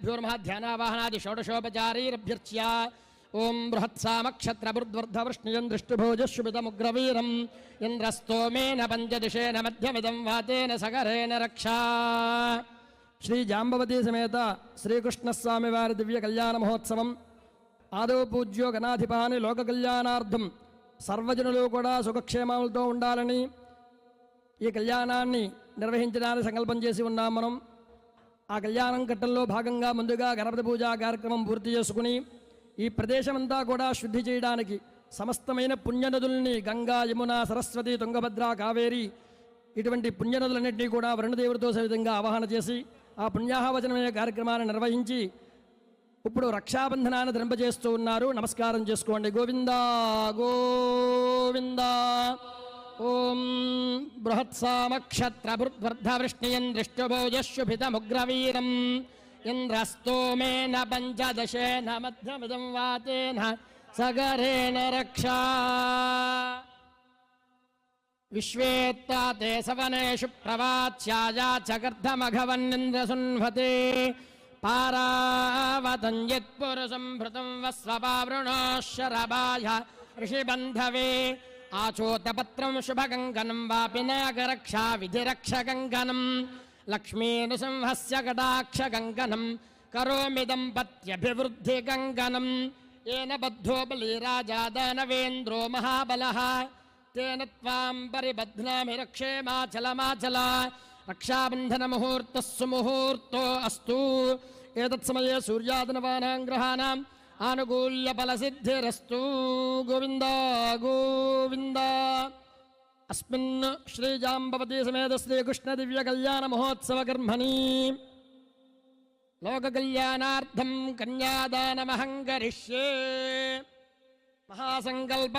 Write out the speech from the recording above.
गुरुभ्योर्मः ध्यानावाहनादि षोडशोपचारैरभ्यर्च्य ओं बृहत्सामक्षत्रबुद्वर्धवृष्णियं दृष्टिभोजशुभितमुग्रवीरम् इन्द्रस्तोमेन पञ्चदिशेन मध्यमिदं वातेन सगरेण रक्षा। श्री जाम्बवती समेत श्रीकृष्णस्वामी वारि दिव्य कल्याण महोत्सवं आदौ पूज्यो गणाधिपानि लोक कल्याणार्थं सर्वजनुలు కూడా సుఖక్షేమాలతో ఉండాలని ఈ కళ్యాణాన్ని నిర్వహించడానికి సంకల్పం చేసి ఉన్నాం. మనం ఆ కళ్యాణం కట్టల్లో భాగంగా ముందుగా గణపతి పూజా కార్యక్రమం పూర్తి చేసుకుని ఈ ప్రదేశమంతా కూడా శుద్ధి చేయడానికి సమస్తమైన పుణ్యనదుల్ని గంగా యమున సరస్వతి తుంగభద్ర కావేరి ఇటువంటి పుణ్యనదులన్నింటినీ కూడా వరుణదేవుడితో సహితంగా ఆవాహన చేసి ఆ పుణ్యాహవచనమైన కార్యక్రమాన్ని నిర్వహించి ఇప్పుడు రక్షాబంధనాన్ని ధరింపజేస్తూ ఉన్నారు. నమస్కారం చేసుకోండి. గోవిందా గోవిందా. ఓం బృహత్సామక్షత్రబుద్వర్ధవృష్ణియం దృష్టిభోజశుభితముగ్రవీరం ఇంద్రస్తోమేన పంచదశేన మధ్యమిదం వాతేన సగరేణ రక్షా. విశ్వేత్తాతే సవనేషు ప్రవాచ్యాయా చకర్ధమఘవన్నింద్రసున్వతే పారావతం యత్పురుషం భృతం వస్వపావృణోశరభాయ ఋషిబంధవే ఆచోతపత్రం శుభగంగనం వాపి నాగరక్షా విధిరక్షగంగనం లక్ష్మీనృసింహస్య కటాక్షగంగనం కరోమిదం పత్యభివృద్ధిగంగనం ఏన బద్ధో బలిరాజా దానవేంద్రో మహాబలః తేన త్వాం పరిబధ్నామి రక్షేమాచలమాచల. రక్షాబంధన ముహూర్తః సుముహూర్తో అస్తు. ఏతత్సమయే సూర్యాదనవానాం గ్రహాణాం ఆనుకూల్య ఫలసిద్ధిరస్తు. గోవింద గోవింద. అస్మిన్ శ్రీ జాంబవతీ సమేత శ్రీకృష్ణ దివ్య కళ్యాణ మహోత్సవ కర్మణి లోక కళ్యాణార్థం కన్యాదానమహం కరిష్యే. మహాసంకల్ప